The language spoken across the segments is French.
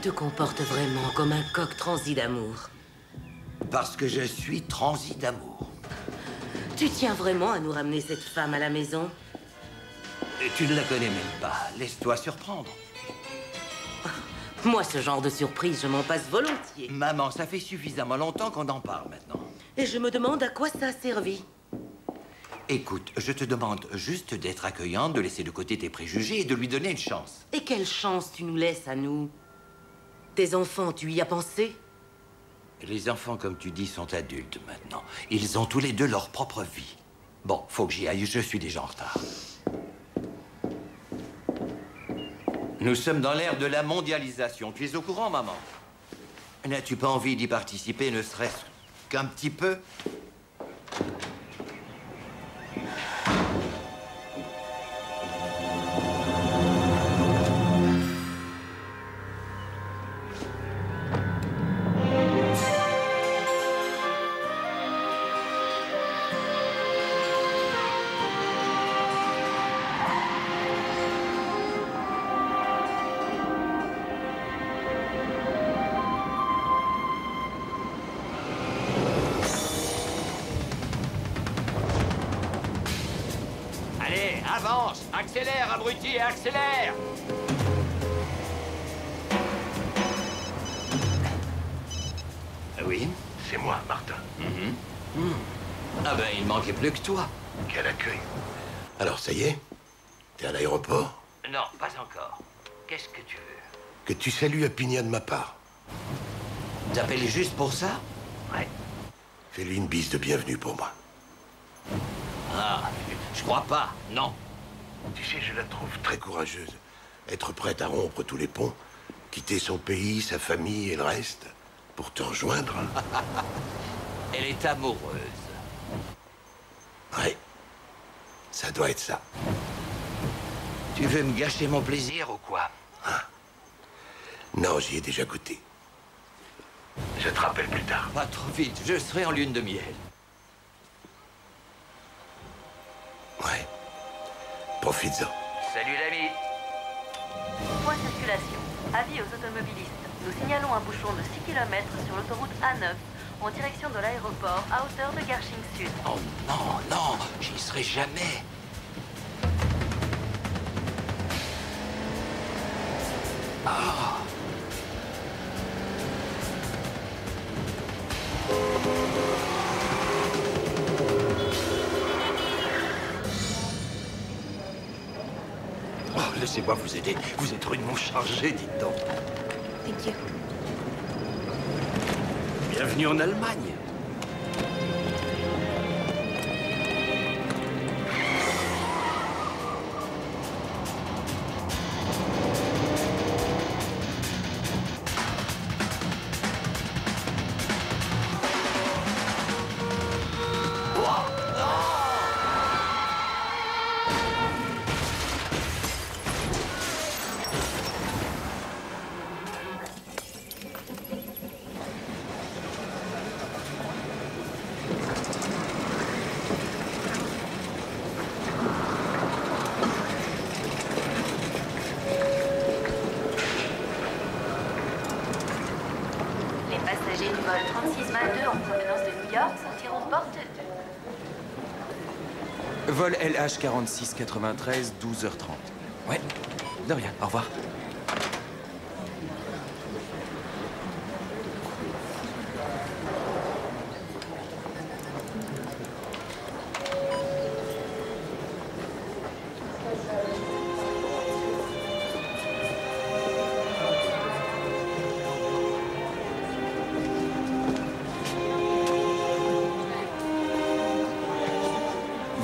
te comportes vraiment comme un coq transi d'amour. Parce que je suis transi d'amour. Tu tiens vraiment à nous ramener cette femme à la maison? Et tu ne la connais même pas. Laisse-toi surprendre. Moi, ce genre de surprise, je m'en passe volontiers. Maman, ça fait suffisamment longtemps qu'on en parle maintenant. Et je me demande à quoi ça a servi. Écoute, je te demande juste d'être accueillante, de laisser de côté tes préjugés et de lui donner une chance. Et quelle chance tu nous laisses à nous? Tes enfants, tu y as pensé? Les enfants, comme tu dis, sont adultes maintenant. Ils ont tous les deux leur propre vie. Bon, faut que j'y aille, je suis déjà en retard. Nous sommes dans l'ère de la mondialisation. Tu es au courant, maman? N'as-tu pas envie d'y participer, ne serait-ce qu'un petit peu? Avance! Accélère, abruti, accélère! Oui? C'est moi, Martin. Ah ben, il manquait plus que toi. Quel accueil. Alors, ça y est? T'es à l'aéroport? Non, pas encore. Qu'est-ce que tu veux? Que tu salues Appinia de ma part. T'appelles juste pour ça? Ouais. Fais-lui une bise de bienvenue pour moi. Ah, je crois pas, non. Tu sais, je la trouve très courageuse. Être prête à rompre tous les ponts, quitter son pays, sa famille et le reste, pour te rejoindre. Elle est amoureuse. Ouais. Ça doit être ça. Tu veux me gâcher mon plaisir ou quoi? Non, j'y ai déjà goûté. Je te rappelle plus tard. Pas trop vite, je serai en lune de miel. Ouais. Profites-en. Salut l'ami. Point circulation. Avis aux automobilistes. Nous signalons un bouchon de 6 km sur l'autoroute A9 en direction de l'aéroport à hauteur de Garching Sud. Oh non, non, j'y serai jamais. Ah. Oh, laissez-moi vous aider. Vous êtes rudement chargé, dites donc. Thank you. Bienvenue en Allemagne. Passagers du vol 3622 en provenance de New York sortiront porte 2. Vol LH4693, 12h30. Ouais, de rien, au revoir.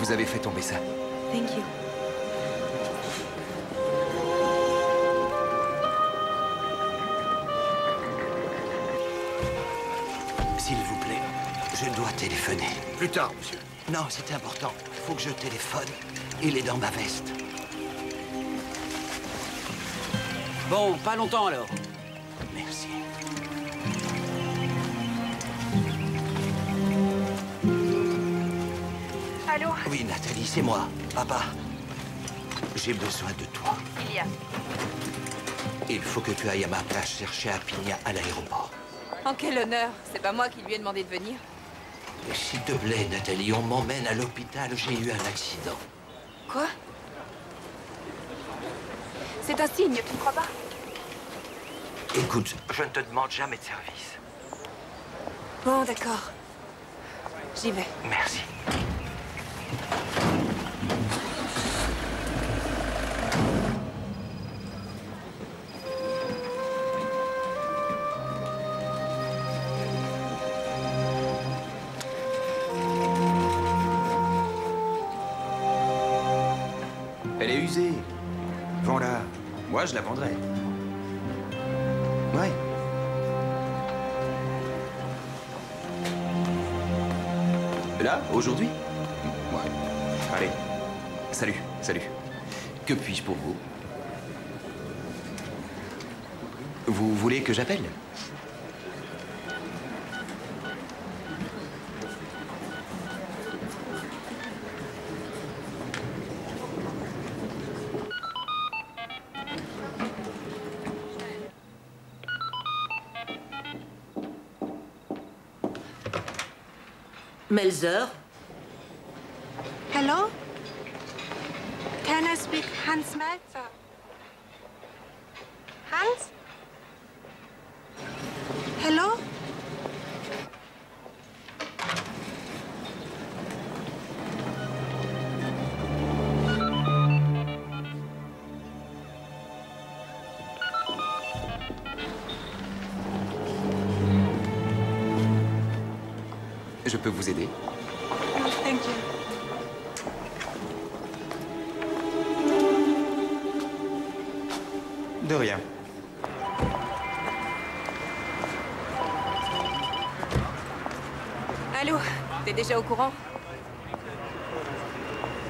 Vous avez fait tomber ça. Thank you. S'il vous plaît, je dois téléphoner. Plus tard, monsieur. Non, c'est important. Faut que je téléphone. Il est dans ma veste. Bon, pas longtemps alors. Merci. Allô? Oui, Nathalie, c'est moi. Papa, j'ai besoin de toi. Il y a. Il faut que tu ailles à ma place chercher Apina à l'aéroport. En quel honneur. C'est pas moi qui lui ai demandé de venir. Et s'il te plaît, Nathalie, on m'emmène à l'hôpital. J'ai eu un accident. Quoi? C'est un signe, tu ne crois pas? Écoute, je ne te demande jamais de service. Bon, d'accord. J'y vais. Merci. Elle est usée. Vends-la. Moi, je la vendrai. Ouais. Là, aujourd'hui? Ouais. Allez. Salut, salut. Que puis-je pour vous? Vous voulez que j'appelle? Melzer? Hello? Can I speak Hans Melzer? Hans? Hello? Je peux vous aider? Thank you. De rien. Allô? T'es déjà au courant?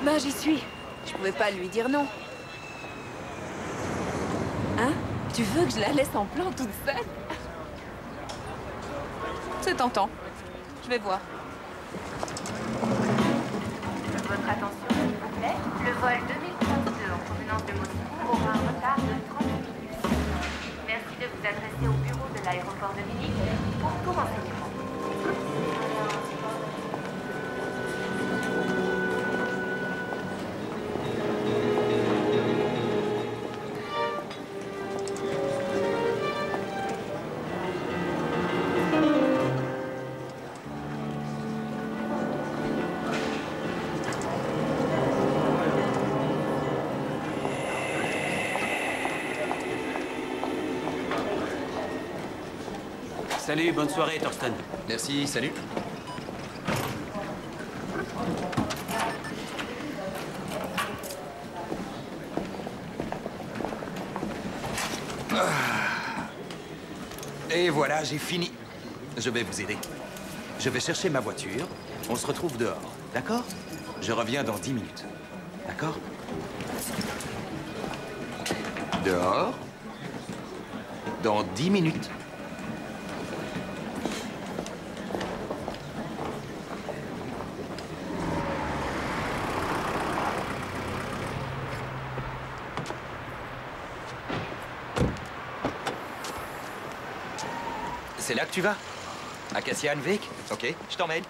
Ben, j'y suis. Je pouvais pas lui dire non. Hein? Tu veux que je la laisse en plan toute seule? C'est tentant. Je vais voir. Votre attention, s'il vous plaît. Le vol 2032 en provenance de Moscou aura un retard de 30 minutes. Merci de vous adresser au bureau de l'aéroport de Munich pour tout renseignement. Salut, bonne soirée, Thorsten. Merci, salut. Et voilà, j'ai fini. Je vais vous aider. Je vais chercher ma voiture. On se retrouve dehors, d'accord? Je reviens dans 10 minutes. D'accord? Dehors. Dans 10 minutes. C'est là que tu vas? À Kassianvik? Ok, je t'emmène.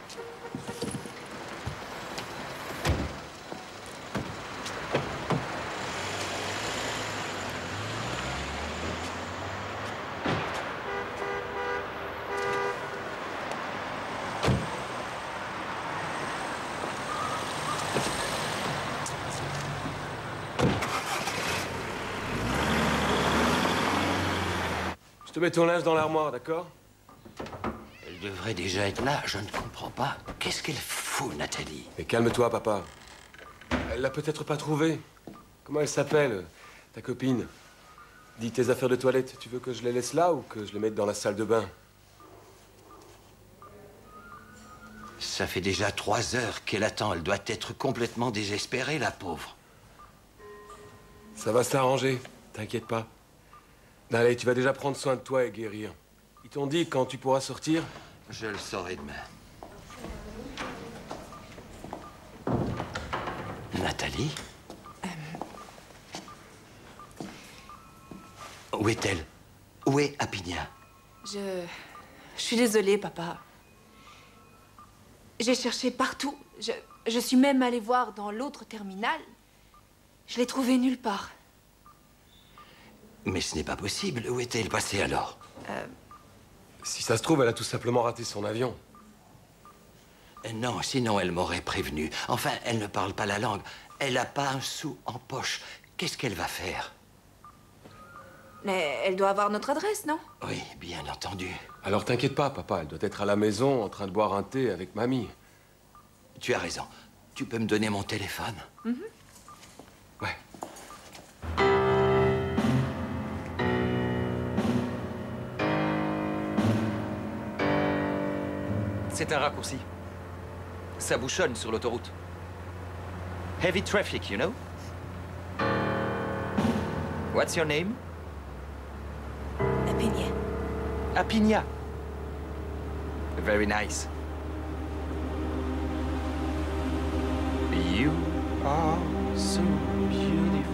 Je te mets ton linge dans l'armoire, d'accord? Elle devrait déjà être là, je ne comprends pas. Qu'est-ce qu'elle fout, Nathalie? Mais calme-toi, papa. Elle l'a peut-être pas trouvée. Comment elle s'appelle, ta copine? Dis tes affaires de toilette. Tu veux que je les laisse là ou que je les mette dans la salle de bain? Ça fait déjà 3 heures qu'elle attend. Elle doit être complètement désespérée, la pauvre. Ça va s'arranger, t'inquiète pas. Allez, tu vas déjà prendre soin de toi et guérir. Ils t'ont dit quand tu pourras sortir? Je le saurai demain. Nathalie? Où est-elle? Où est Appinia? Je suis désolée, papa. J'ai cherché partout. Je suis même allée voir dans l'autre terminal. Je l'ai trouvée nulle part. Mais ce n'est pas possible. Où est-elle passée alors? Si ça se trouve, elle a tout simplement raté son avion. Non, sinon elle m'aurait prévenu. Enfin, elle ne parle pas la langue. Elle n'a pas un sou en poche. Qu'est-ce qu'elle va faire? Mais elle doit avoir notre adresse, non? Oui, bien entendu. Alors t'inquiète pas, papa. Elle doit être à la maison en train de boire un thé avec mamie. Tu as raison. Tu peux me donner mon téléphone? Ouais. C'est un raccourci. Ça bouchonne sur l'autoroute. Heavy traffic, you know? What's your name? Appinia. Appinia. Very nice. You are so beautiful.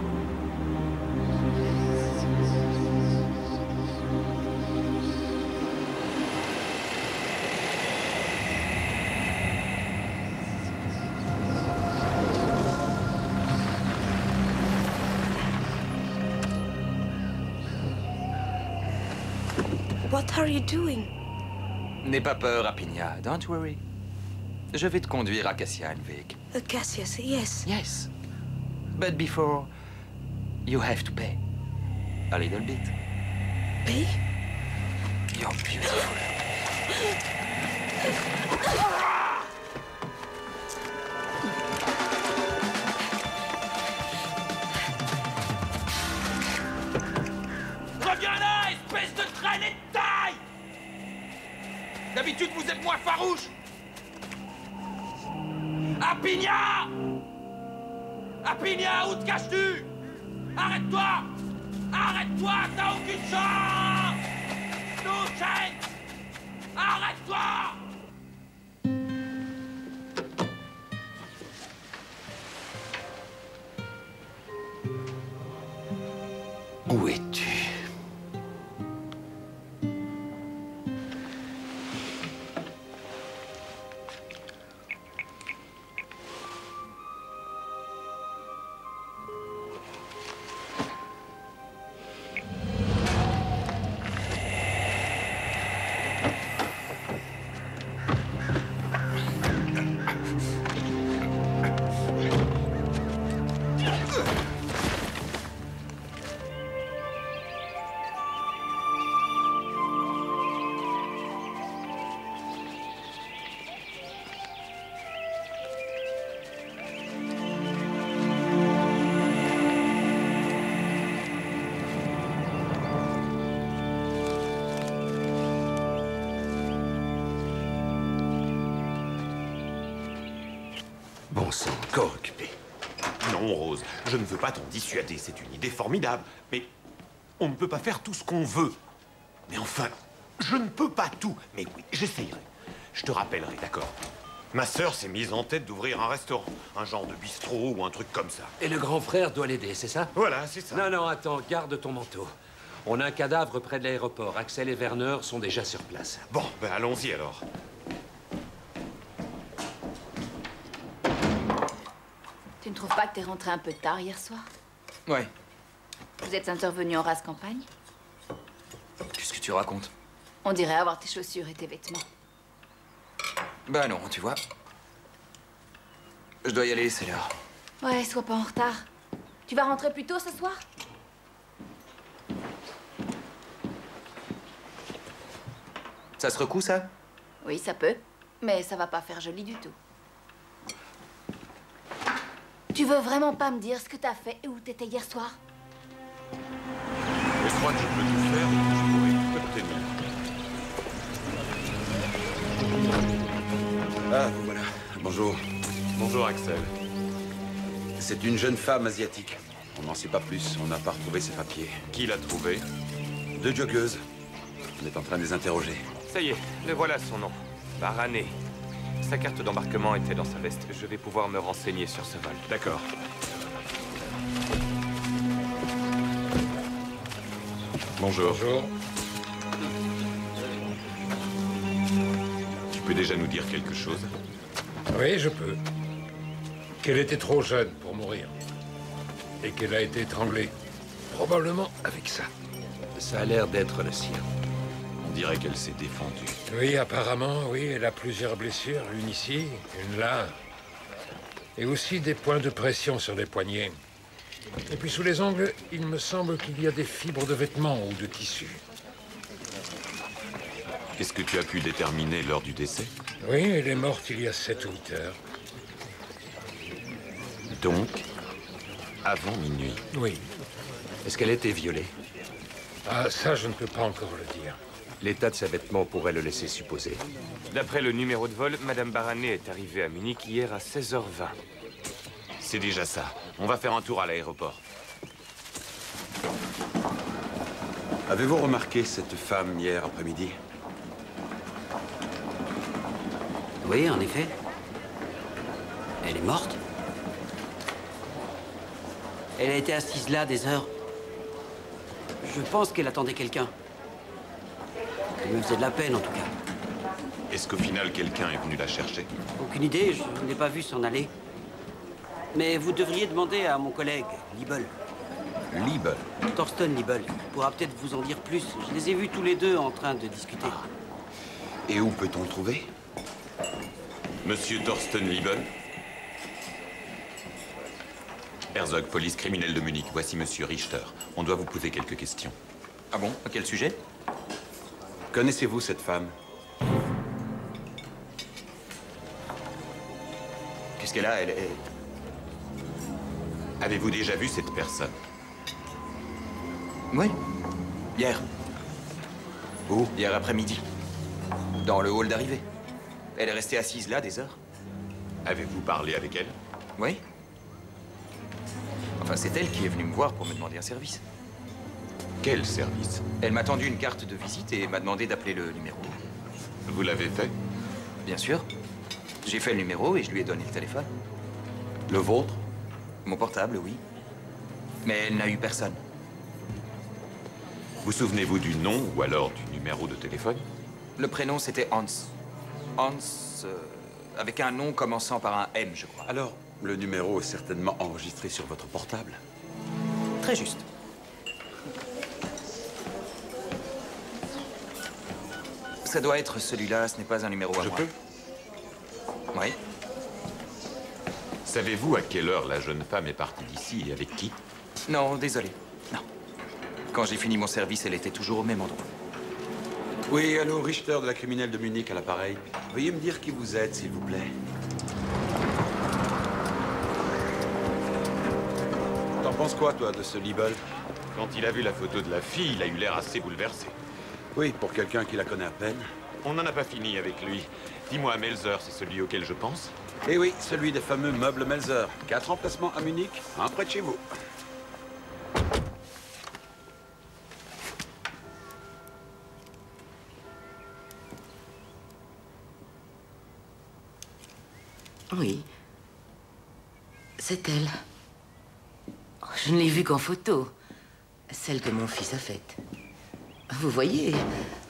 What are you doing? N'aie pas peur, Appinia. Don't worry. Je vais te conduire à Cassianvik. Cassius, yes. Yes. But before, you have to pay. A little bit. Pay? You're beautiful. Reviens là, espèce de traînée de taille! D'habitude, vous êtes moins farouche! Appinia! Appinia, où te caches-tu? Arrête-toi! Arrête-toi, t'as aucune chance! No chance! Arrête-toi! Où es-tu? Bon sang, corps occupé. Non, Rose, je ne veux pas t'en dissuader, c'est une idée formidable. Mais on ne peut pas faire tout ce qu'on veut. Mais enfin, je ne peux pas tout. Mais oui, j'essayerai. Je te rappellerai, d'accord? Ma sœur s'est mise en tête d'ouvrir un restaurant, un genre de bistrot ou un truc comme ça. Et le grand frère doit l'aider, c'est ça? Voilà, c'est ça. Non, non, attends, garde ton manteau. On a un cadavre près de l'aéroport. Axel et Werner sont déjà sur place. Bon, ben allons-y alors. Tu ne trouves pas que t'es rentré un peu tard hier soir? Ouais. Vous êtes intervenu en race campagne? Qu'est-ce que tu racontes? On dirait avoir tes chaussures et tes vêtements. Bah non, tu vois. Je dois y aller, c'est l'heure. Ouais, sois pas en retard. Tu vas rentrer plus tôt ce soir? Ça se recoue, ça? Oui, ça peut. Mais ça va pas faire joli du tout. Tu veux vraiment pas me dire ce que t'as fait et où t'étais hier soir? Je crois que je peux tout faire et que je pourrai t'obtenir. Ah, vous voilà. Bonjour. Bonjour, Axel. C'est une jeune femme asiatique. On n'en sait pas plus. On n'a pas retrouvé ses papiers. Qui l'a trouvé? 2 joggeuses. On est en train de les interroger. Ça y est, le voilà son nom. Barané. Sa carte d'embarquement était dans sa veste. Je vais pouvoir me renseigner sur ce vol. D'accord. Bonjour. Bonjour. Tu peux déjà nous dire quelque chose? Oui, je peux. Qu'elle était trop jeune pour mourir. Et qu'elle a été étranglée. Probablement avec ça. Ça a l'air d'être le sien. On dirait qu'elle s'est défendue. Oui, apparemment, oui. Elle a plusieurs blessures. Une ici, une là. Et aussi des points de pression sur les poignets. Et puis sous les ongles, il me semble qu'il y a des fibres de vêtements ou de tissu. Qu'est-ce que tu as pu déterminer lors du décès? Oui, elle est morte il y a 7 ou 8 heures. Donc, avant minuit? Oui. Est-ce qu'elle a été violée? Ah, ça, je ne peux pas encore le dire. L'état de ses vêtements pourrait le laisser supposer. D'après le numéro de vol, Madame Baranné est arrivée à Munich hier à 16h20. C'est déjà ça. On va faire un tour à l'aéroport. Avez-vous remarqué cette femme hier après-midi? Oui, en effet. Elle est morte. Elle a été assise là des heures. Je pense qu'elle attendait quelqu'un. Elle me faisait de la peine, en tout cas. Est-ce qu'au final, quelqu'un est venu la chercher? Aucune idée, je ne l'ai pas vue s'en aller. Mais vous devriez demander à mon collègue, Liebel. Liebel? Thorsten Liebel. Il pourra peut-être vous en dire plus. Je les ai vus tous les deux en train de discuter. Et où peut-on le trouver? Monsieur Thorsten Liebel? Herzog, police criminelle de Munich. Voici Monsieur Richter. On doit vous poser quelques questions. Ah bon? À quel sujet? Connaissez-vous cette femme? Qu'est-ce qu'elle a? Elle est... Avez-vous déjà vu cette personne? Oui. Hier. Où? Hier après-midi. Dans le hall d'arrivée. Elle est restée assise là des heures. Avez-vous parlé avec elle? Oui. Enfin, c'est elle qui est venue me voir pour me demander un service. Quel service? Elle m'a tendu une carte de visite et m'a demandé d'appeler le numéro. Vous l'avez fait? Bien sûr. J'ai fait le numéro et je lui ai donné le téléphone. Le vôtre? Mon portable, oui. Mais elle n'a eu personne. Vous souvenez-vous du nom ou alors du numéro de téléphone? Le prénom, c'était Hans. Hans, avec un nom commençant par un M, je crois. Alors, le numéro est certainement enregistré sur votre portable? Très juste. Ça doit être celui-là, ce n'est pas un numéro à moi. Je peux? Oui. Savez-vous à quelle heure la jeune femme est partie d'ici et avec qui? Non, désolé. Non. Quand j'ai fini mon service, elle était toujours au même endroit. Oui, allô, Richter de la criminelle de Munich à l'appareil. Veuillez me dire qui vous êtes, s'il vous plaît. T'en penses quoi, toi, de ce Liebel? Quand il a vu la photo de la fille, il a eu l'air assez bouleversé. Oui, pour quelqu'un qui la connaît à peine. On n'en a pas fini avec lui. Dis-moi, Melzer, c'est celui auquel je pense? Eh oui, celui des fameux meubles Melzer. 4 emplacements à Munich, un près de chez vous. Oui. C'est elle. Oh, je ne l'ai vue qu'en photo. Celle que mon fils a faite. Vous voyez,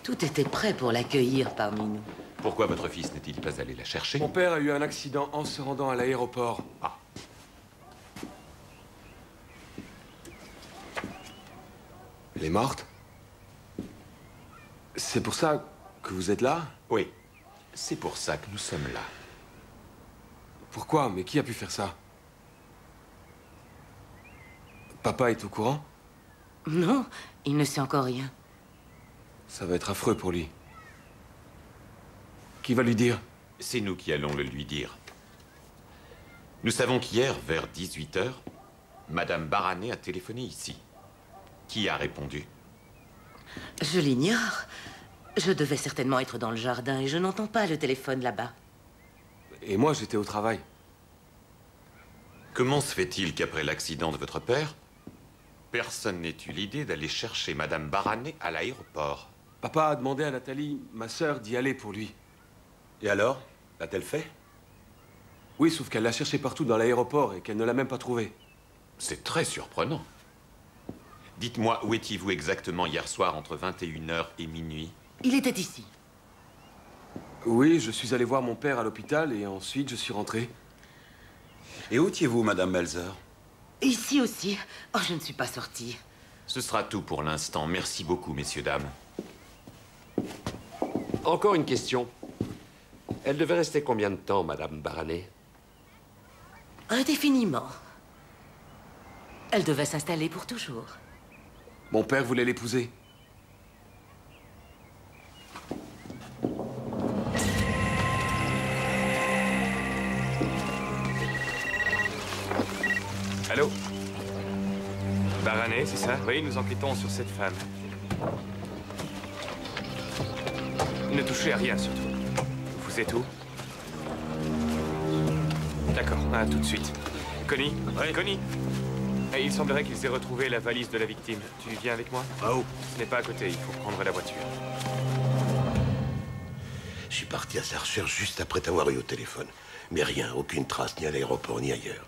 tout était prêt pour l'accueillir parmi nous. Pourquoi votre fils n'est-il pas allé la chercher? Mon père a eu un accident en se rendant à l'aéroport. Ah. Elle est morte? C'est pour ça que vous êtes là? Oui. C'est pour ça que nous sommes là. Pourquoi? Mais qui a pu faire ça? Papa est au courant? Non, il ne sait encore rien. Ça va être affreux pour lui. Qui va lui dire? C'est nous qui allons le lui dire. Nous savons qu'hier, vers 18 h, Madame Baranné a téléphoné ici. Qui a répondu? Je l'ignore. Je devais certainement être dans le jardin et je n'entends pas le téléphone là-bas. Et moi, j'étais au travail. Comment se fait-il qu'après l'accident de votre père, personne n'ait eu l'idée d'aller chercher Madame Baranné à l'aéroport? Papa a demandé à Nathalie, ma sœur, d'y aller pour lui. Et alors? L'a-t-elle fait? Oui, sauf qu'elle l'a cherché partout dans l'aéroport et qu'elle ne l'a même pas trouvé. C'est très surprenant. Dites-moi, où étiez-vous exactement hier soir entre 21h et minuit? Il était ici. Oui, je suis allé voir mon père à l'hôpital et ensuite je suis rentré. Et où étiez-vous, Madame Melzer? Ici aussi. Oh, je ne suis pas sortie. Ce sera tout pour l'instant. Merci beaucoup, messieurs, dames. Encore une question. Elle devait rester combien de temps, Madame Baranet? Indéfiniment. Elle devait s'installer pour toujours. Mon père voulait l'épouser. Allô? Baranet, c'est ça? Oui, nous enquêtons sur cette femme. Ne touchez à rien, surtout. Vous êtes où? D'accord, à tout de suite. Connie? Oui. Connie? Il semblerait qu'ils aient retrouvé la valise de la victime. Tu viens avec moi? Ah, où? Ce n'est pas à côté, il faut prendre la voiture. Je suis parti à sa recherche juste après t'avoir eu au téléphone. Mais rien, aucune trace, ni à l'aéroport, ni ailleurs.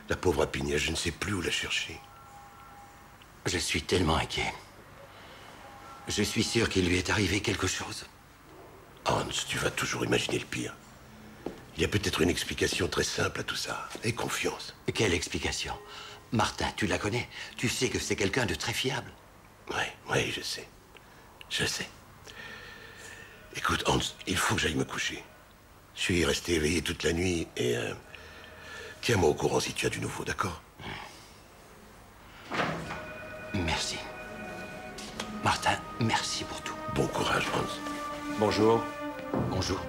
La pauvre Apigna, je ne sais plus où la chercher. Je suis tellement inquiet. Je suis sûr qu'il lui est arrivé quelque chose. Hans, tu vas toujours imaginer le pire. Il y a peut-être une explication très simple à tout ça. Aie confiance. Quelle explication? Martin, tu la connais. Tu sais que c'est quelqu'un de très fiable. Oui, je sais. Je sais. Écoute, Hans, il faut que j'aille me coucher. Je suis resté éveillé toute la nuit et... tiens-moi au courant si tu as du nouveau, d'accord? Merci. Martin, merci pour tout. Bon courage, Hans. Bonjour. Bonjour.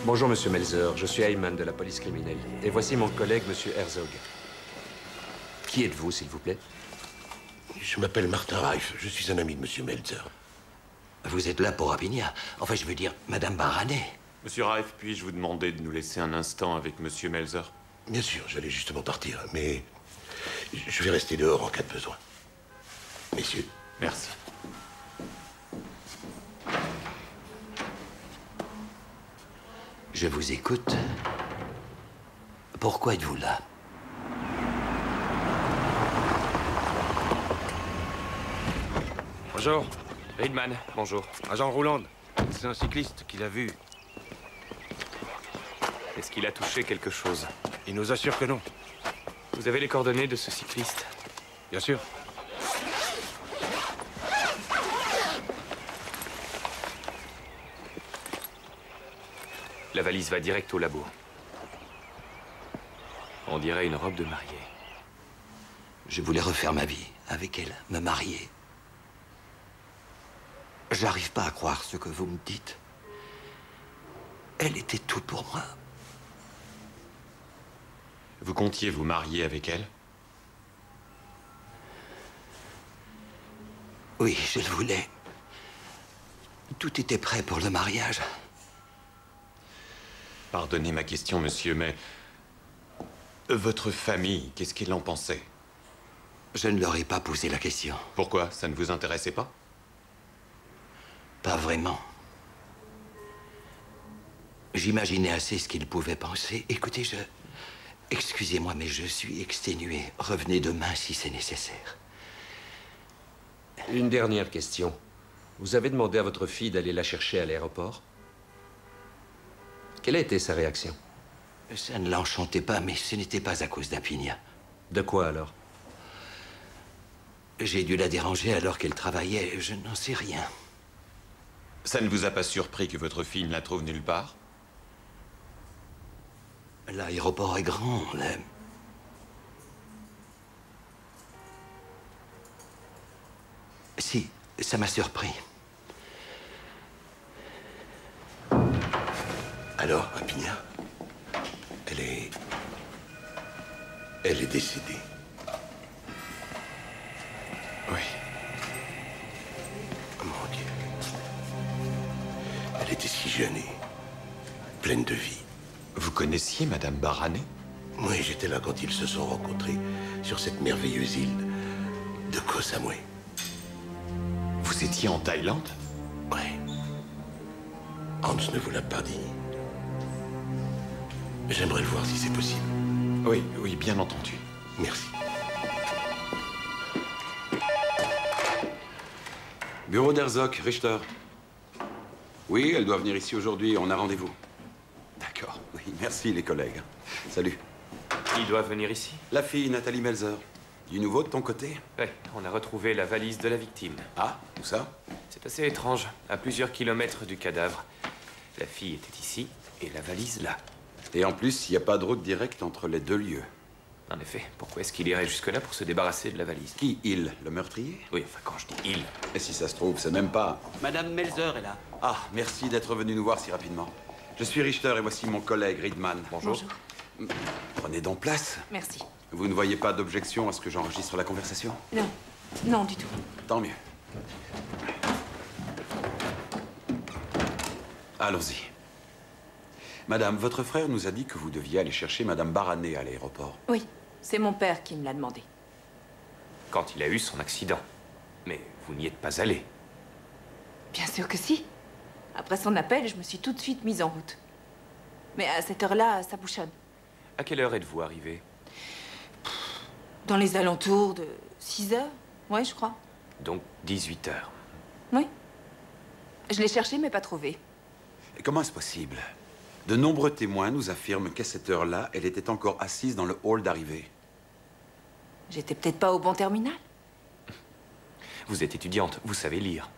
Bonjour, Monsieur Melzer. Je suis Heyman de la police criminelle. Et voici mon collègue, Monsieur Herzog. Qui êtes-vous, s'il vous plaît? Je m'appelle Martin Reif. Je suis un ami de Monsieur Melzer. Vous êtes là pour Apigna. Enfin, je veux dire, Madame Baranet. Monsieur Reif, puis-je vous demander de nous laisser un instant avec Monsieur Melzer? Bien sûr, j'allais justement partir, mais... je vais rester dehors en cas de besoin. Messieurs. Merci. Je vous écoute. Pourquoi êtes-vous là? Bonjour. Friedman, bonjour. Agent Rouland, c'est un cycliste qui l'a vu. Est-ce qu'il a touché quelque chose? Il nous assure que non. Vous avez les coordonnées de ce cycliste? Bien sûr. La valise va direct au labo. On dirait une robe de mariée. Je voulais refaire ma vie avec elle, me marier. J'arrive pas à croire ce que vous me dites. Elle était tout pour moi. Vous comptiez vous marier avec elle? Oui, je le voulais. Tout était prêt pour le mariage. Pardonnez ma question, monsieur, mais... votre famille, qu'est-ce qu'elle en pensait? Je ne leur ai pas posé la question. Pourquoi? Ça ne vous intéressait pas? Pas vraiment. J'imaginais assez ce qu'ils pouvaient penser. Écoutez, excusez-moi, mais je suis exténué. Revenez demain si c'est nécessaire. Une dernière question. Vous avez demandé à votre fille d'aller la chercher à l'aéroport? Quelle a été sa réaction? Ça ne l'enchantait pas, mais ce n'était pas à cause d'Apigna. De quoi alors? J'ai dû la déranger alors qu'elle travaillait. Je n'en sais rien. Ça ne vous a pas surpris que votre fille ne la trouve nulle part? L'aéroport est grand, là. Si, ça m'a surpris. Alors, Apigna, elle est décédée. Oui. Mon Dieu. Elle était si jeune et pleine de vie. Vous connaissiez Madame Baranet? Oui, j'étais là quand ils se sont rencontrés sur cette merveilleuse île de Koh Samui. Vous étiez en Thaïlande? Oui. Hans ne vous l'a pas dit. J'aimerais le voir si c'est possible. Oui, oui, bien entendu. Merci. Bureau d'Herzog, Richter. Oui, elle doit venir ici aujourd'hui, on a rendez-vous. D'accord, oui, merci les collègues. Salut. Qui doit venir ici? La fille, Nathalie Melzer. Du nouveau de ton côté? Ouais, on a retrouvé la valise de la victime. Ah, où ça? C'est assez étrange, à plusieurs kilomètres du cadavre. La fille était ici, et la valise là. Et en plus, il n'y a pas de route directe entre les deux lieux. En effet, pourquoi est-ce qu'il irait jusque-là pour se débarrasser de la valise? Qui, il? Le meurtrier? Oui, enfin, quand je dis il... Et si ça se trouve, c'est même pas... Madame Melzer est là. Ah, merci d'être venu nous voir si rapidement. Je suis Richter et voici mon collègue Riedman. Bonjour. Prenez donc place. Merci. Vous ne voyez pas d'objection à ce que j'enregistre la conversation? Non. Non, du tout. Tant mieux. Allons-y. Madame, votre frère nous a dit que vous deviez aller chercher Madame Barané à l'aéroport. Oui, c'est mon père qui me l'a demandé. Quand il a eu son accident. Mais vous n'y êtes pas allé. Bien sûr que si. Après son appel, je me suis tout de suite mise en route. Mais à cette heure-là, ça bouchonne. À quelle heure êtes-vous arrivé? Dans les alentours de 6 heures. Ouais, je crois. Donc 18 heures. Oui. Je l'ai cherché, mais pas trouvé. Et comment est-ce possible? De nombreux témoins nous affirment qu'à cette heure-là, elle était encore assise dans le hall d'arrivée. J'étais peut-être pas au bon terminal. Vous êtes étudiante, vous savez lire.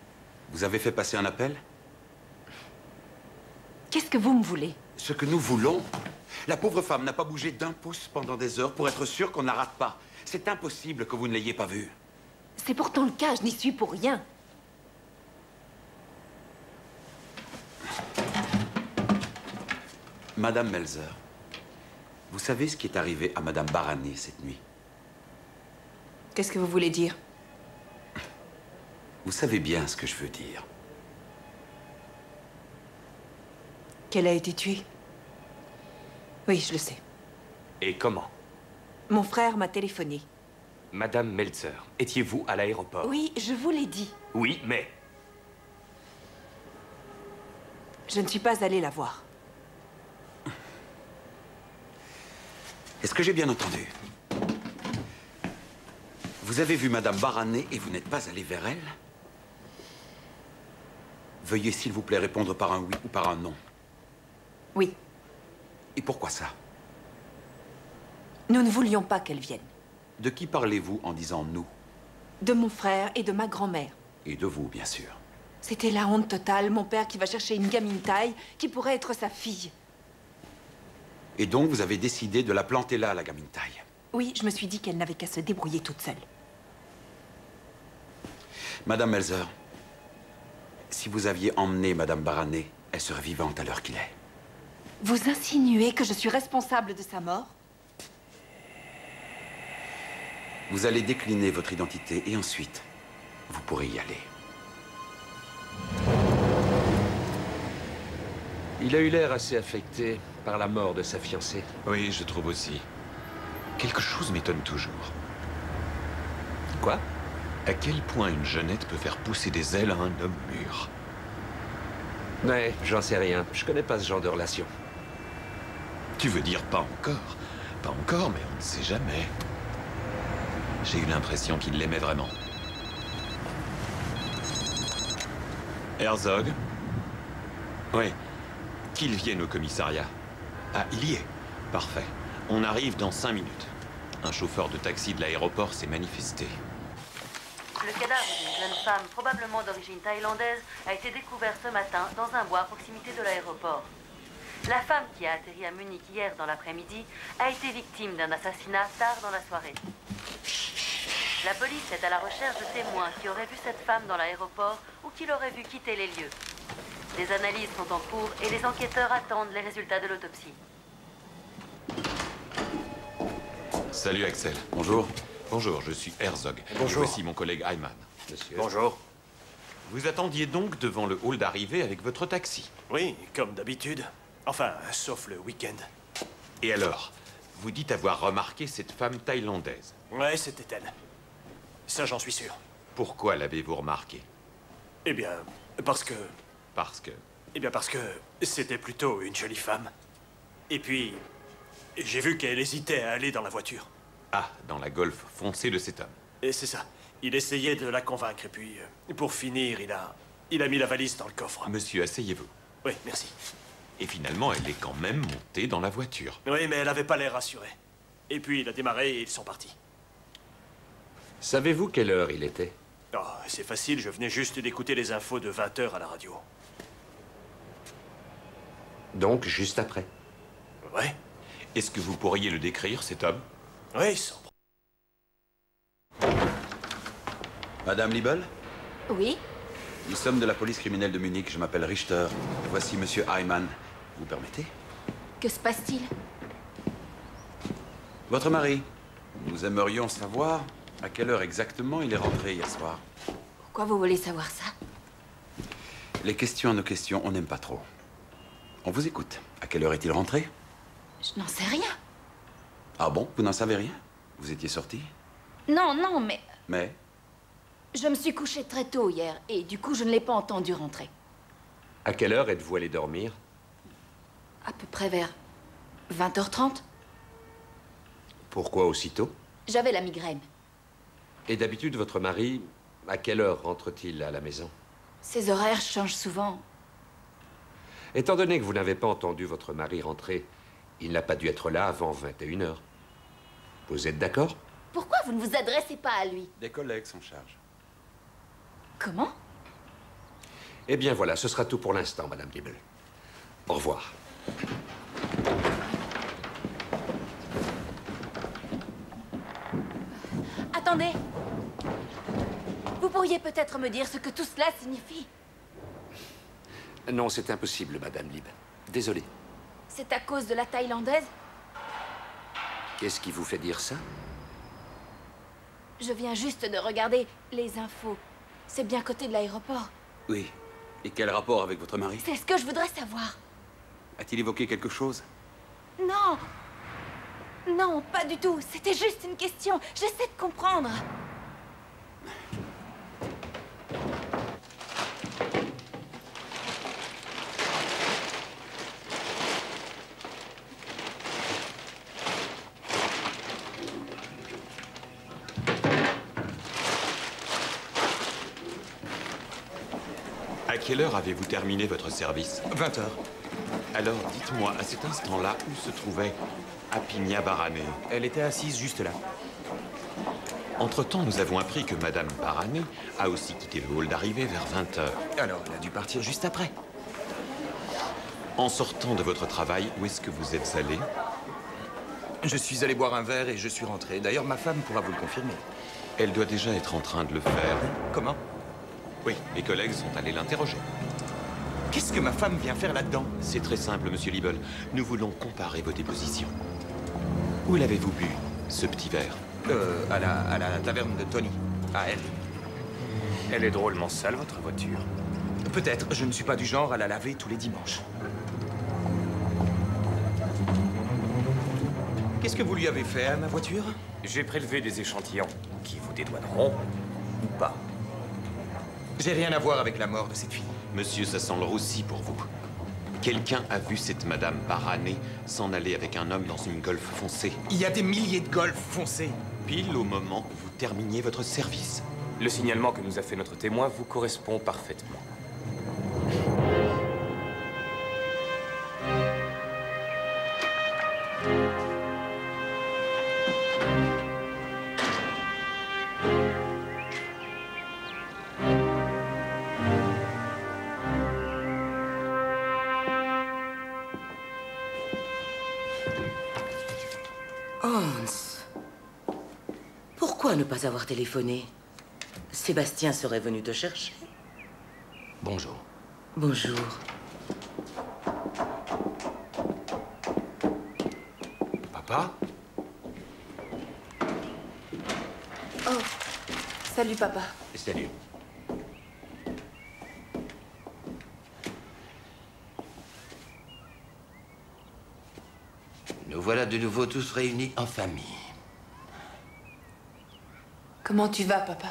Vous avez fait passer un appel? Qu'est-ce que vous me voulez? Ce que nous voulons. La pauvre femme n'a pas bougé d'un pouce pendant des heures pour être sûre qu'on ne la rate pas. C'est impossible que vous ne l'ayez pas vue. C'est pourtant le cas, je n'y suis pour rien. Madame Melzer, vous savez ce qui est arrivé à Madame Barané cette nuit? Qu'est-ce que vous voulez dire? Vous savez bien ce que je veux dire. Qu'elle a été tuée. Oui, je le sais. Et comment? Mon frère m'a téléphoné. Madame Melzer, étiez-vous à l'aéroport? Oui, je vous l'ai dit. Oui, mais... Je ne suis pas allée la voir. Est-ce que j'ai bien entendu? Vous avez vu Madame Barané et vous n'êtes pas allé vers elle? Veuillez, s'il vous plaît, répondre par un oui ou par un non. Oui. Et pourquoi ça? Nous ne voulions pas qu'elle vienne. De qui parlez-vous en disant nous? De mon frère et de ma grand-mère. Et de vous, bien sûr. C'était la honte totale, mon père qui va chercher une gamine taille qui pourrait être sa fille. Et donc, vous avez décidé de la planter là, la gamine taille? Oui, je me suis dit qu'elle n'avait qu'à se débrouiller toute seule. Madame Melzer, si vous aviez emmené Madame Barané, elle serait vivante à l'heure qu'il est. Vous insinuez que je suis responsable de sa mort? Vous allez décliner votre identité et ensuite, vous pourrez y aller. Il a eu l'air assez affecté par la mort de sa fiancée. Oui, je trouve aussi. Quelque chose m'étonne toujours. Quoi? À quel point une jeunette peut faire pousser des ailes à un homme mûr? Ouais, j'en sais rien. Je connais pas ce genre de relation. Tu veux dire pas encore? Pas encore, mais on ne sait jamais. J'ai eu l'impression qu'il l'aimait vraiment. Herzog? Oui. Qu'il vienne au commissariat. Ah, il y est. Parfait. On arrive dans 5 minutes. Un chauffeur de taxi de l'aéroport s'est manifesté. Le cadavre d'une jeune femme, probablement d'origine thaïlandaise, a été découvert ce matin dans un bois à proximité de l'aéroport. La femme qui a atterri à Munich hier dans l'après-midi a été victime d'un assassinat tard dans la soirée. La police est à la recherche de témoins qui auraient vu cette femme dans l'aéroport ou qui l'auraient vu quitter les lieux. Des analyses sont en cours et les enquêteurs attendent les résultats de l'autopsie. Salut Axel. Bonjour. Bonjour, je suis Herzog. Bonjour. Et voici mon collègue Ayman. Monsieur. Bonjour. Vous attendiez donc devant le hall d'arrivée avec votre taxi? Oui, comme d'habitude. Enfin, sauf le week-end. Et alors? Vous dites avoir remarqué cette femme thaïlandaise? Ouais, c'était elle. Ça, j'en suis sûr. Pourquoi l'avez-vous remarqué? Eh bien, parce que... Parce que... Eh bien, parce que c'était plutôt une jolie femme. Et puis, j'ai vu qu'elle hésitait à aller dans la voiture. Ah, dans la Golf foncée de cet homme. Et c'est ça. Il essayait de la convaincre, et puis, pour finir, il a mis la valise dans le coffre. Monsieur, asseyez-vous. Oui, merci. Et finalement, elle est quand même montée dans la voiture. Oui, mais elle avait pas l'air rassurée. Et puis, il a démarré et ils sont partis. Savez-vous quelle heure il était? Oh, c'est facile, je venais juste d'écouter les infos de 20 h à la radio. Donc, juste après. Ouais. Est-ce que vous pourriez le décrire, cet homme? Oui, sans Madame Liebel? Oui? Nous sommes de la police criminelle de Munich. Je m'appelle Richter. Voici Monsieur Heimann. Vous permettez? Que se passe-t-il? Votre mari. Nous aimerions savoir à quelle heure exactement il est rentré hier soir. Pourquoi vous voulez savoir ça? Les questions à nos questions, on n'aime pas trop. On vous écoute. À quelle heure est-il rentré? Je n'en sais rien. Ah bon? Vous n'en savez rien? Vous étiez sorti? Non, non, mais Mais? je me suis couchée très tôt hier et du coup, je ne l'ai pas entendu rentrer. À quelle heure êtes-vous allé dormir? À peu près vers 20 h 30. Pourquoi aussitôt? J'avais la migraine. Et d'habitude, votre mari, à quelle heure rentre-t-il à la maison? Ses horaires changent souvent. Étant donné que vous n'avez pas entendu votre mari rentrer, il n'a pas dû être là avant 21 h. Vous êtes d'accord? Pourquoi vous ne vous adressez pas à lui? Des collègues s'en chargent. Comment? Eh bien voilà, ce sera tout pour l'instant, Madame Liebel. Au revoir. Attendez. Vous pourriez peut-être me dire ce que tout cela signifie? Non, c'est impossible, Madame Liebel. Désolé. C'est à cause de la Thaïlandaise? Qu'est-ce qui vous fait dire ça? Je viens juste de regarder les infos. C'est bien côté de l'aéroport. Oui. Et quel rapport avec votre mari? C'est ce que je voudrais savoir. A-t-il évoqué quelque chose? Non. Non, pas du tout. C'était juste une question. J'essaie de comprendre. À quelle heure avez-vous terminé votre service? 20 h. Alors, dites-moi, à cet instant-là, où se trouvait Apigna Barané? Elle était assise juste là. Entre-temps, nous avons appris que Madame Barané a aussi quitté le hall d'arrivée vers 20 h. Alors, elle a dû partir juste après. En sortant de votre travail, où est-ce que vous êtes allé? Je suis allé boire un verre et je suis rentré. D'ailleurs, ma femme pourra vous le confirmer. Elle doit déjà être en train de le faire. Comment? Oui, mes collègues sont allés l'interroger. Qu'est-ce que ma femme vient faire là-dedans? C'est très simple, Monsieur Liebel. Nous voulons comparer vos dépositions. Où l'avez-vous bu, ce petit verre? À la taverne de Tony, à elle. Elle est drôlement sale, votre voiture. Peut-être. Je ne suis pas du genre à la laver tous les dimanches. Qu'est-ce que vous lui avez fait à ma voiture? J'ai prélevé des échantillons qui vous dédouaneront ou pas. J'ai rien à voir avec la mort de cette fille. Monsieur, ça sent le roussi pour vous. Quelqu'un a vu cette Madame Barané s'en aller avec un homme dans une Golf foncée. Il y a des milliers de Golf foncés. Pile au moment où vous terminiez votre service. Le signalement que nous a fait notre témoin vous correspond parfaitement. Hans, pourquoi ne pas avoir téléphoné? Sébastien serait venu te chercher. Bonjour. Bonjour. Papa? Oh, salut papa. Salut. Nous voilà de nouveau tous réunis en famille. Comment tu vas, papa?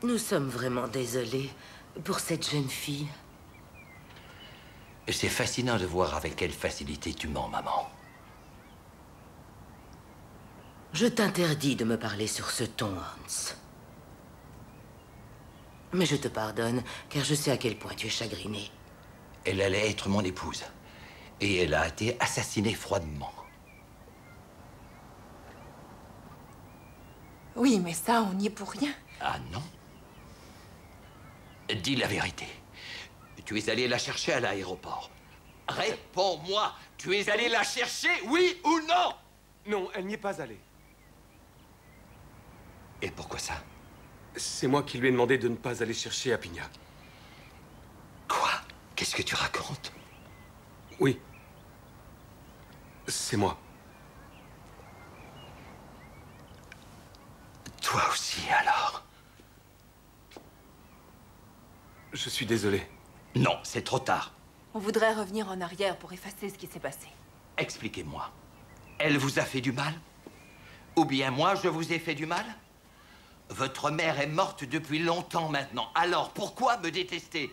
Nous sommes vraiment désolés pour cette jeune fille. C'est fascinant de voir avec quelle facilité tu mens, maman. Je t'interdis de me parler sur ce ton, Hans. Mais je te pardonne, car je sais à quel point tu es chagriné. Elle allait être mon épouse. Et elle a été assassinée froidement. Oui, mais ça, on n'y est pour rien. Ah non? Dis la vérité. Tu es allé la chercher à l'aéroport. Réponds-moi. Tu es allé la chercher, oui ou non? Non, elle n'y est pas allée. Et pourquoi ça? C'est moi qui lui ai demandé de ne pas aller chercher Apinha. Quoi? Qu'est-ce que tu racontes? Oui. C'est moi. Toi aussi, alors? Je suis désolé. Non, c'est trop tard. On voudrait revenir en arrière pour effacer ce qui s'est passé. Expliquez-moi. Elle vous a fait du mal? Ou bien moi, je vous ai fait du mal? Votre mère est morte depuis longtemps maintenant. Alors, pourquoi me détester?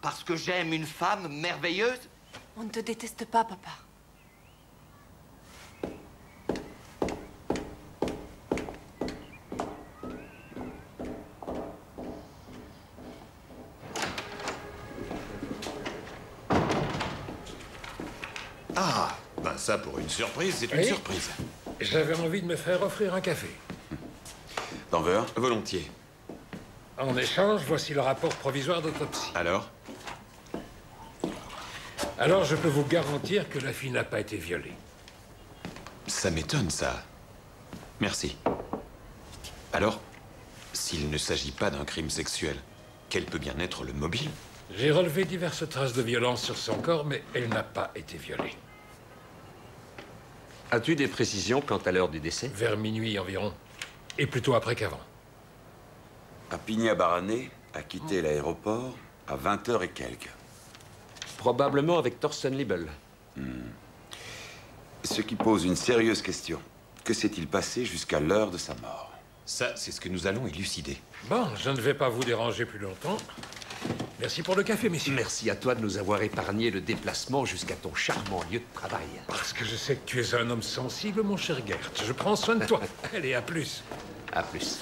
Parce que j'aime une femme merveilleuse? On ne te déteste pas, papa. Ah, ben ça, pour une surprise, c'est une Oui. surprise. J'avais envie de me faire offrir un café. T'en veux un? Volontiers. En échange, voici le rapport provisoire d'autopsie. Alors? Alors, je peux vous garantir que la fille n'a pas été violée. Ça m'étonne, ça. Merci. Alors, s'il ne s'agit pas d'un crime sexuel, quel peut bien être le mobile? J'ai relevé diverses traces de violence sur son corps, mais elle n'a pas été violée. As-tu des précisions quant à l'heure du décès? Vers minuit environ. Et plutôt après qu'avant. Apinha Barané a quitté l'aéroport à 20h et quelques. Probablement avec Thorsten Liebel. Ce qui pose une sérieuse question. Que s'est-il passé jusqu'à l'heure de sa mort? Ça, c'est ce que nous allons élucider. Bon, je ne vais pas vous déranger plus longtemps. Merci pour le café, messieurs. Merci à toi de nous avoir épargné le déplacement jusqu'à ton charmant lieu de travail. Parce que je sais que tu es un homme sensible, mon cher Gert. Je prends soin de toi. Allez, à plus. À plus.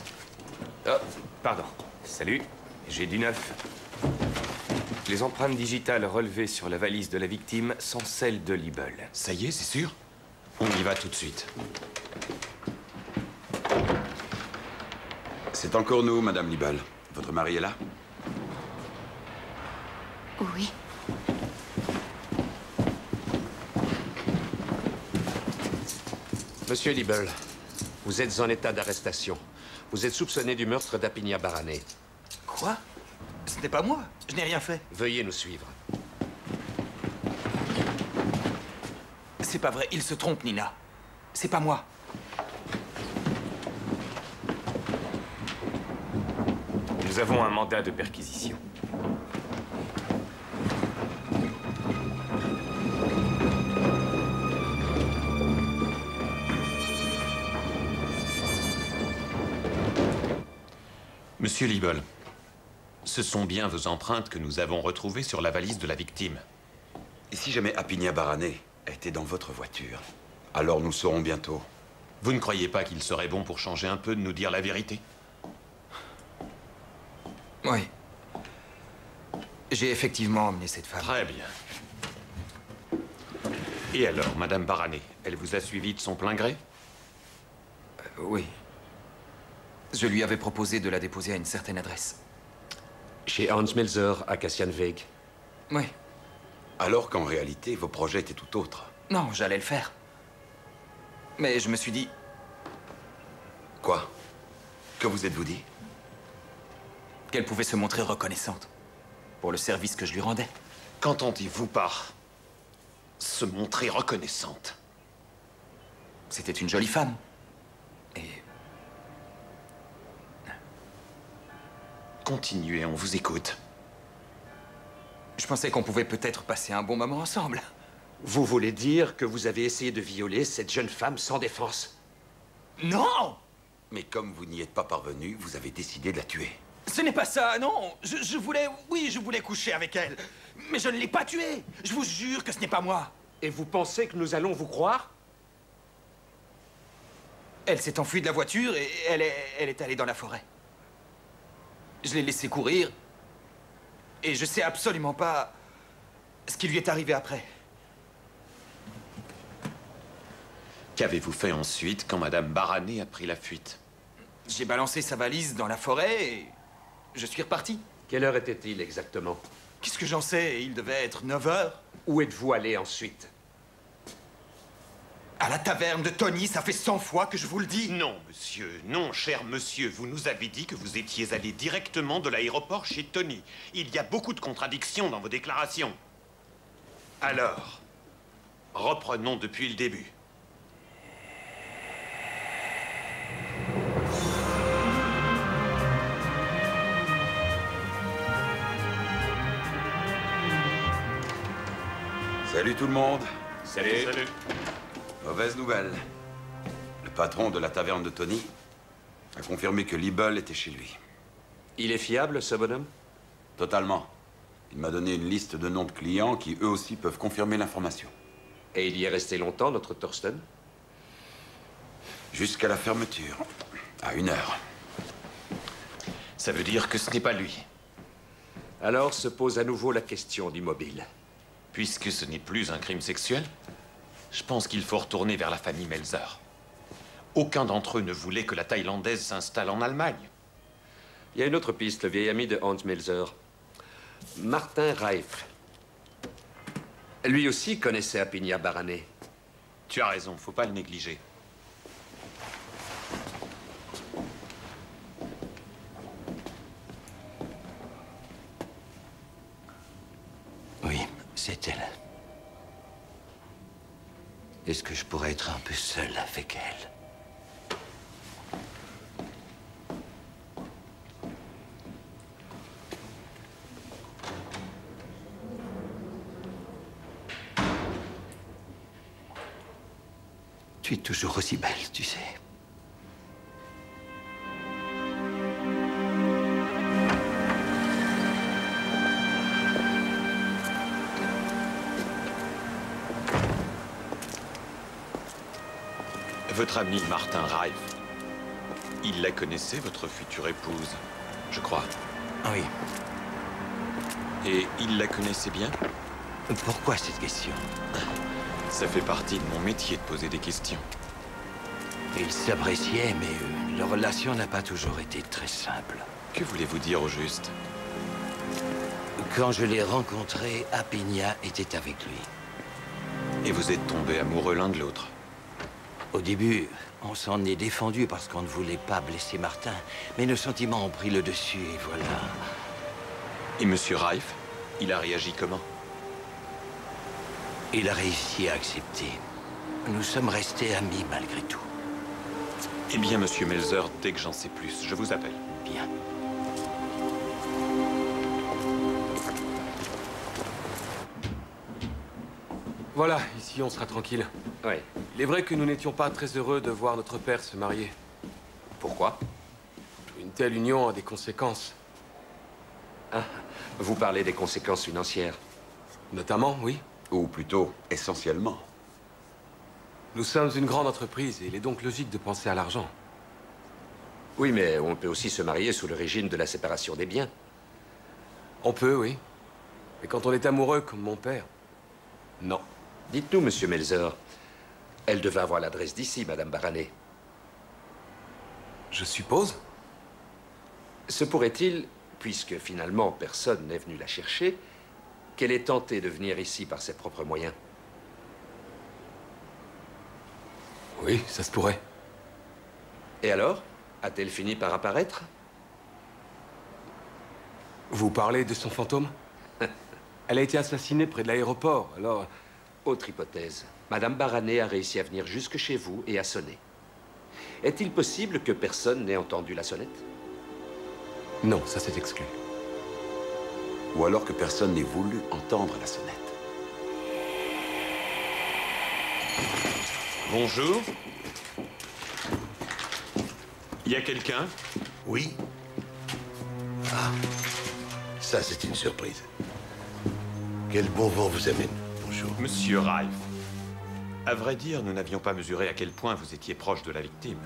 Oh, pardon. Salut, j'ai du neuf. Les empreintes digitales relevées sur la valise de la victime sont celles de Liebel. Ça y est, c'est sûr? On y va tout de suite. C'est encore nous, Madame Liebel. Votre mari est là? Oui. Monsieur Liebel, vous êtes en état d'arrestation. Vous êtes soupçonné du meurtre d'Apinha Barané. Quoi? Ce n'est pas moi. Je n'ai rien fait. Veuillez nous suivre. C'est pas vrai. Il se trompe, Nina. C'est pas moi. Nous avons un mandat de perquisition. Monsieur Liebel, ce sont bien vos empreintes que nous avons retrouvées sur la valise de la victime. Et si jamais Apinha Barané était dans votre voiture, alors nous le saurons bientôt. Vous ne croyez pas qu'il serait bon pour changer un peu de nous dire la vérité? Oui. J'ai effectivement emmené cette femme. Très bien. Et alors, Madame Barané, elle vous a suivi de son plein gré? Oui. Je lui avais proposé de la déposer à une certaine adresse. Chez Hans Melzer, à Cassianweg. Oui. Alors qu'en réalité, vos projets étaient tout autres. Non, j'allais le faire. Mais je me suis dit... Quoi? Que vous êtes-vous dit? Qu'elle pouvait se montrer reconnaissante pour le service que je lui rendais. Qu'entendez-vous par se montrer reconnaissante? C'était une jolie femme. Et... Continuez, on vous écoute. Je pensais qu'on pouvait peut-être passer un bon moment ensemble. Vous voulez dire que vous avez essayé de violer cette jeune femme sans défense? Non! Mais comme vous n'y êtes pas parvenu, vous avez décidé de la tuer. Ce n'est pas ça, non. Je voulais... Oui, je voulais coucher avec elle. Mais je ne l'ai pas tuée. Je vous jure que ce n'est pas moi. Et vous pensez que nous allons vous croire? Elle s'est enfuie de la voiture et elle est allée dans la forêt. Je l'ai laissée courir. Et je sais absolument pas ce qui lui est arrivé après. Qu'avez-vous fait ensuite quand Madame Barané a pris la fuite? J'ai balancé sa valise dans la forêt et je suis reparti. Quelle heure était-il exactement? Qu'est-ce que j'en sais? Il devait être 9 heures. Où êtes-vous allé ensuite? À la taverne de Tony, ça fait 100 fois que je vous le dis. Non, monsieur, non, cher monsieur. Vous nous avez dit que vous étiez allé directement de l'aéroport chez Tony. Il y a beaucoup de contradictions dans vos déclarations. Alors, reprenons depuis le début. Salut tout le monde. Salut. Salut. Mauvaise nouvelle. Le patron de la taverne de Tony a confirmé que Liebehl était chez lui. Il est fiable, ce bonhomme? Totalement. Il m'a donné une liste de noms de clients qui, eux aussi, peuvent confirmer l'information. Et il y est resté longtemps, notre Thorsten? Jusqu'à la fermeture. À 1 heure. Ça veut dire que ce n'est pas lui. Alors se pose à nouveau la question du mobile. Puisque ce n'est plus un crime sexuel, je pense qu'il faut retourner vers la famille Melzer. Aucun d'entre eux ne voulait que la Thaïlandaise s'installe en Allemagne. Il y a une autre piste, le vieil ami de Hans Melzer. Martin Reif. Lui aussi connaissait Aphinya Barané. Tu as raison, faut pas le négliger. Oui, c'est elle. Est-ce que je pourrais être un peu seul avec elle? Tu es toujours aussi belle, tu sais. Votre ami Martin Reif, il la connaissait, votre future épouse, je crois. Oui. Et il la connaissait bien? Pourquoi cette question? Ça fait partie de mon métier de poser des questions. Ils s'appréciaient, mais leur relation n'a pas toujours été très simple. Que voulez-vous dire au juste? Quand je l'ai rencontré, Aphinya était avec lui. Et vous êtes tombés amoureux l'un de l'autre? Au début, on s'en est défendu parce qu'on ne voulait pas blesser Martin. Mais nos sentiments ont pris le dessus et voilà. Et Monsieur Reif, il a réagi comment? Il a réussi à accepter. Nous sommes restés amis malgré tout. Eh bien, Monsieur Melzer, dès que j'en sais plus, je vous appelle. Bien. Voilà, ici on sera tranquille. Oui. Il est vrai que nous n'étions pas très heureux de voir notre père se marier. Pourquoi? Une telle union a des conséquences. Ah, vous parlez des conséquences financières. Notamment, oui. Ou plutôt, essentiellement. Nous sommes une grande entreprise et il est donc logique de penser à l'argent. Oui, mais on peut aussi se marier sous le régime de la séparation des biens. On peut, oui. Mais quand on est amoureux comme mon père, non. Dites-nous, Monsieur Melzer, elle devait avoir l'adresse d'ici, Madame Barané. Je suppose. Se pourrait-il, puisque finalement personne n'est venu la chercher, qu'elle ait tenté de venir ici par ses propres moyens? Oui, ça se pourrait. Et alors? A-t-elle fini par apparaître? Vous parlez de son fantôme? Elle a été assassinée près de l'aéroport, alors... Autre hypothèse. Madame Barané a réussi à venir jusque chez vous et à sonner. Est-il possible que personne n'ait entendu la sonnette? Non, ça c'est exclu. Ou alors que personne n'ait voulu entendre la sonnette. Bonjour. Il y a quelqu'un? Oui. Ah, ça c'est une surprise. Quel bon vent vous amène. Bonjour. Monsieur Reif, à vrai dire, nous n'avions pas mesuré à quel point vous étiez proche de la victime.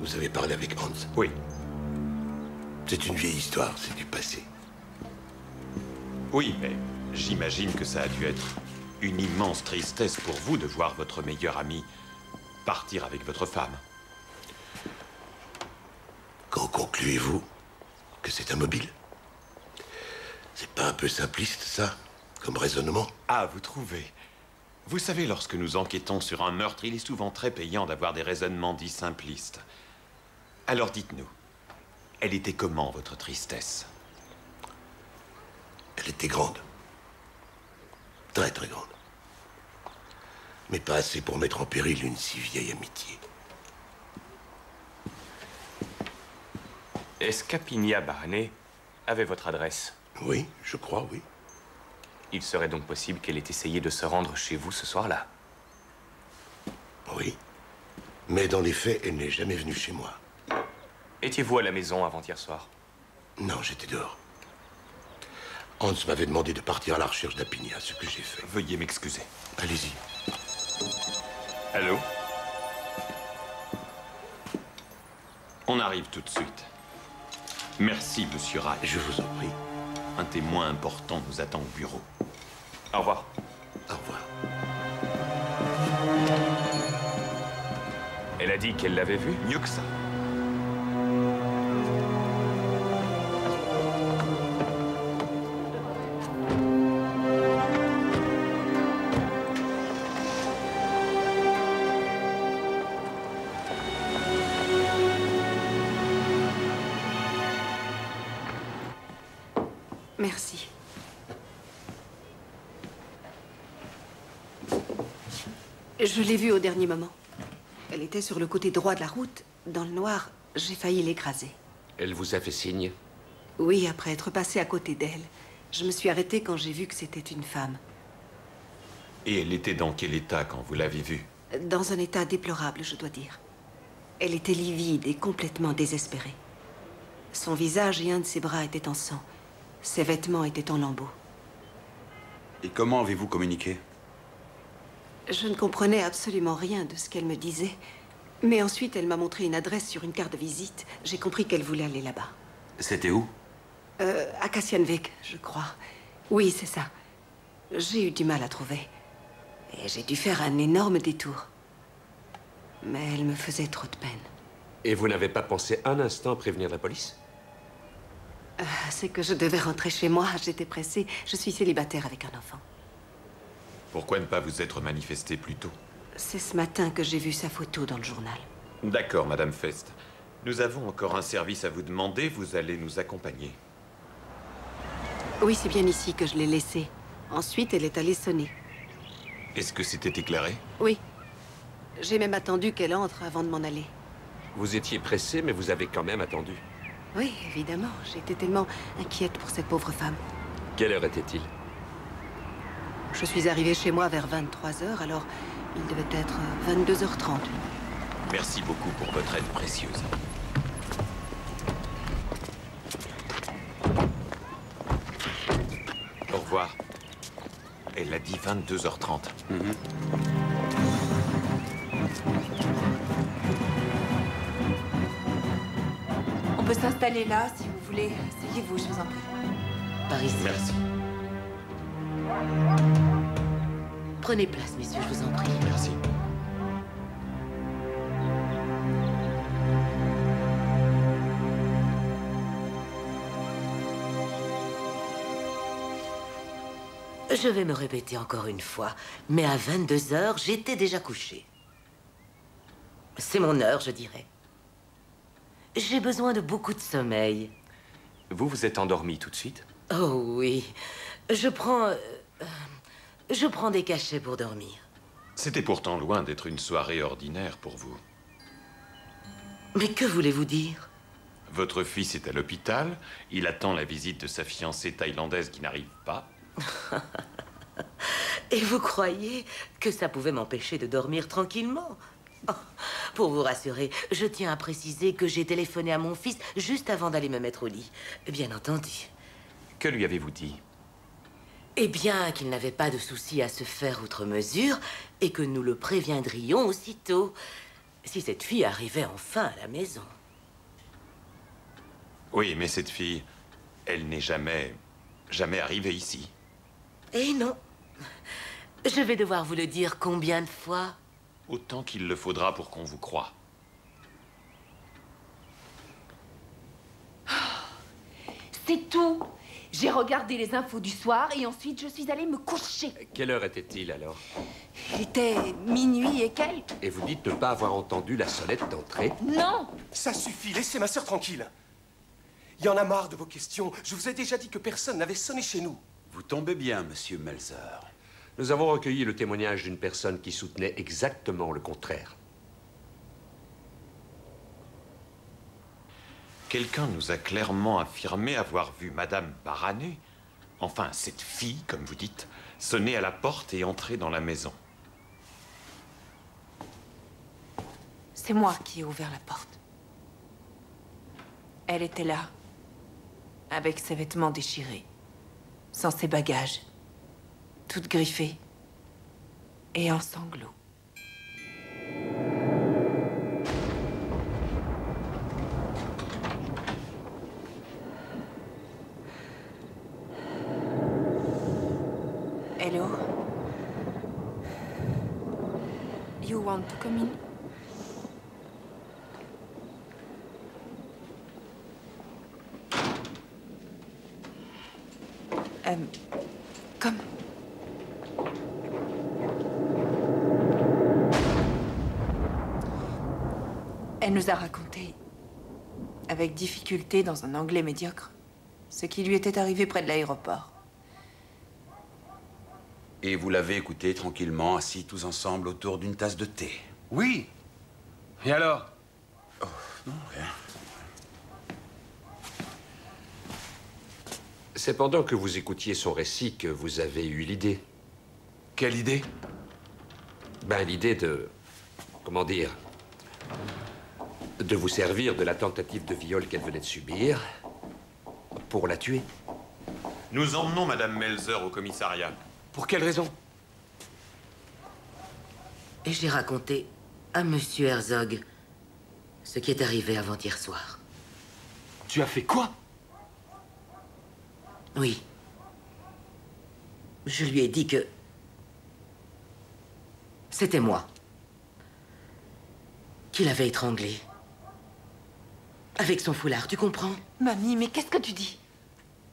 Vous avez parlé avec Hans? Oui. C'est une vieille histoire, c'est du passé. Oui, mais j'imagine que ça a dû être une immense tristesse pour vous de voir votre meilleur ami partir avec votre femme. Qu'en concluez-vous? Que c'est un mobile? C'est pas un peu simpliste, ça, comme raisonnement? Ah, vous trouvez? Vous savez, lorsque nous enquêtons sur un meurtre, il est souvent très payant d'avoir des raisonnements dits simplistes. Alors dites-nous, elle était comment, votre tristesse? Elle était grande. Très, très grande. Mais pas assez pour mettre en péril une si vieille amitié. Est-ce qu'Apinia Barney avait votre adresse? Oui, je crois, oui. Il serait donc possible qu'elle ait essayé de se rendre chez vous ce soir-là. Oui. Mais dans les faits, elle n'est jamais venue chez moi. Étiez-vous à la maison avant-hier soir? Non, j'étais dehors. Hans m'avait demandé de partir à la recherche d'Apinia, ce que j'ai fait. Veuillez m'excuser. Allez-y. Allô? On arrive tout de suite. Merci, monsieur Ray. Je vous en prie. Un témoin important nous attend au bureau. Au revoir. Au revoir. Elle a dit qu'elle l'avait vu? Mieux que ça. Merci. Je l'ai vue au dernier moment. Elle était sur le côté droit de la route. Dans le noir, j'ai failli l'écraser. Elle vous a fait signe? Oui, après être passée à côté d'elle. Je me suis arrêtée quand j'ai vu que c'était une femme. Et elle était dans quel état quand vous l'avez vue? Dans un état déplorable, je dois dire. Elle était livide et complètement désespérée. Son visage et un de ses bras étaient en sang. Ses vêtements étaient en lambeaux. Et comment avez-vous communiqué? Je ne comprenais absolument rien de ce qu'elle me disait. Mais ensuite, elle m'a montré une adresse sur une carte de visite. J'ai compris qu'elle voulait aller là-bas. C'était où? À Kassianvik, je crois. Oui, c'est ça. J'ai eu du mal à trouver. Et j'ai dû faire un énorme détour. Mais elle me faisait trop de peine. Et vous n'avez pas pensé un instant à prévenir la police? C'est que je devais rentrer chez moi. J'étais pressée. Je suis célibataire avec un enfant. Pourquoi ne pas vous être manifesté plus tôt? C'est ce matin que j'ai vu sa photo dans le journal. D'accord, Madame Fest. Nous avons encore un service à vous demander. Vous allez nous accompagner. Oui, c'est bien ici que je l'ai laissée. Ensuite, elle est allée sonner. Est-ce que c'était éclairé? Oui. J'ai même attendu qu'elle entre avant de m'en aller. Vous étiez pressé, mais vous avez quand même attendu. Oui, évidemment. J'étais tellement inquiète pour cette pauvre femme. Quelle heure était-il? Je suis arrivée chez moi vers 23h, alors il devait être 22h30. Merci beaucoup pour votre aide précieuse. Au revoir. Elle a dit 22h30. On peut s'installer là, si vous voulez. Asseyez-vous, je vous en prie. Par ici. Merci. Prenez place, messieurs, je vous en prie. Merci. Je vais me répéter encore une fois, mais à 22h, j'étais déjà couchée. C'est mon heure, je dirais. J'ai besoin de beaucoup de sommeil. Vous vous êtes endormi tout de suite? Oh oui. Je prends des cachets pour dormir. C'était pourtant loin d'être une soirée ordinaire pour vous. Mais que voulez-vous dire? Votre fils est à l'hôpital. Il attend la visite de sa fiancée thaïlandaise qui n'arrive pas. Et vous croyez que ça pouvait m'empêcher de dormir tranquillement? Oh, pour vous rassurer, je tiens à préciser que j'ai téléphoné à mon fils juste avant d'aller me mettre au lit. Bien entendu. Que lui avez-vous dit? Eh bien, qu'il n'avait pas de souci à se faire outre mesure et que nous le préviendrions aussitôt. Si cette fille arrivait enfin à la maison. Oui, mais cette fille, elle n'est jamais arrivée ici. Eh non. Je vais devoir vous le dire combien de fois? Autant qu'il le faudra pour qu'on vous croie. C'est tout. J'ai regardé les infos du soir et ensuite je suis allée me coucher. Quelle heure était-il alors? Il était minuit et quelques. Et vous dites ne pas avoir entendu la sonnette d'entrée? Non! Ça suffit, laissez ma sœur tranquille. Il y en a marre de vos questions. Je vous ai déjà dit que personne n'avait sonné chez nous. Vous tombez bien, monsieur Melzer. Nous avons recueilli le témoignage d'une personne qui soutenait exactement le contraire. Quelqu'un nous a clairement affirmé avoir vu Madame Baranu, enfin cette fille, comme vous dites, sonner à la porte et entrer dans la maison. C'est moi qui ai ouvert la porte. Elle était là, avec ses vêtements déchirés, sans ses bagages, toute griffée et en sanglots. Hello? You want to come in? Comme... Elle nous a raconté, avec difficulté dans un anglais médiocre, ce qui lui était arrivé près de l'aéroport. Et vous l'avez écouté tranquillement, assis tous ensemble autour d'une tasse de thé. Oui. Et alors? Oh, non, rien. C'est pendant que vous écoutiez son récit que vous avez eu l'idée. Quelle idée? Ben, l'idée de... comment dire? De vous servir de la tentative de viol qu'elle venait de subir pour la tuer. Nous emmenons Madame Melzer au commissariat. Pour quelle raison? Et j'ai raconté à Monsieur Herzog ce qui est arrivé avant-hier soir. Tu as fait quoi? Oui. Je lui ai dit que... c'était moi qui l'avais étranglé. Avec son foulard, tu comprends? Mamie, mais qu'est-ce que tu dis?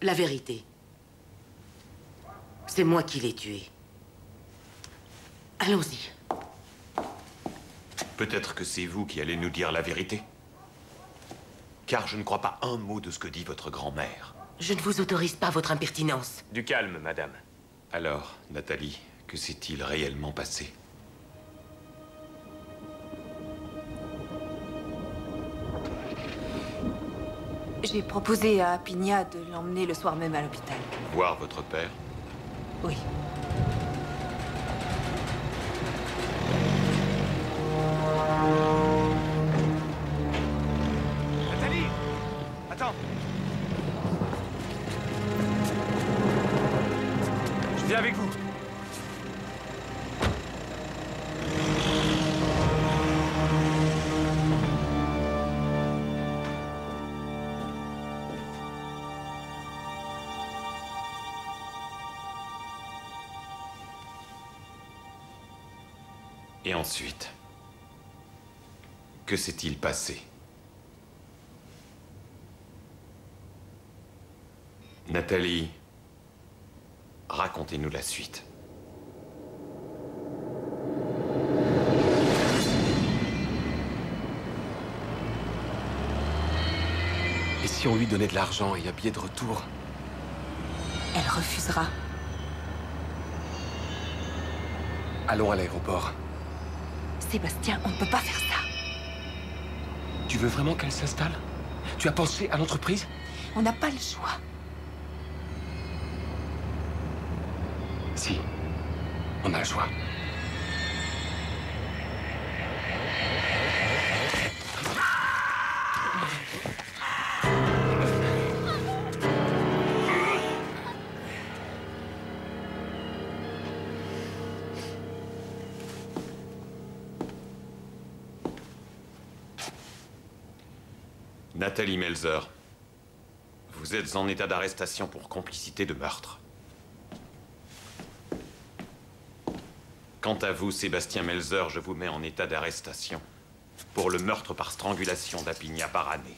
La vérité. C'est moi qui l'ai tué. Allons-y. Peut-être que c'est vous qui allez nous dire la vérité. Car je ne crois pas un mot de ce que dit votre grand-mère. Je ne vous autorise pas votre impertinence. Du calme, madame. Alors, Nathalie, que s'est-il réellement passé? J'ai proposé à Pigna de l'emmener le soir même à l'hôpital. Voir votre père? Oui. Nathalie! Attends! Je viens avec vous. Et ensuite, que s'est-il passé? Nathalie, racontez-nous la suite. Et si on lui donnait de l'argent et un billet de retour? Elle refusera. Allons à l'aéroport. Sébastien, on ne peut pas faire ça. Tu veux vraiment qu'elle s'installe? Tu as pensé à l'entreprise? On n'a pas le choix. Si. On a le choix. Nathalie Melzer, vous êtes en état d'arrestation pour complicité de meurtre. Quant à vous, Sébastien Melzer, je vous mets en état d'arrestation pour le meurtre par strangulation d'Apigna par année.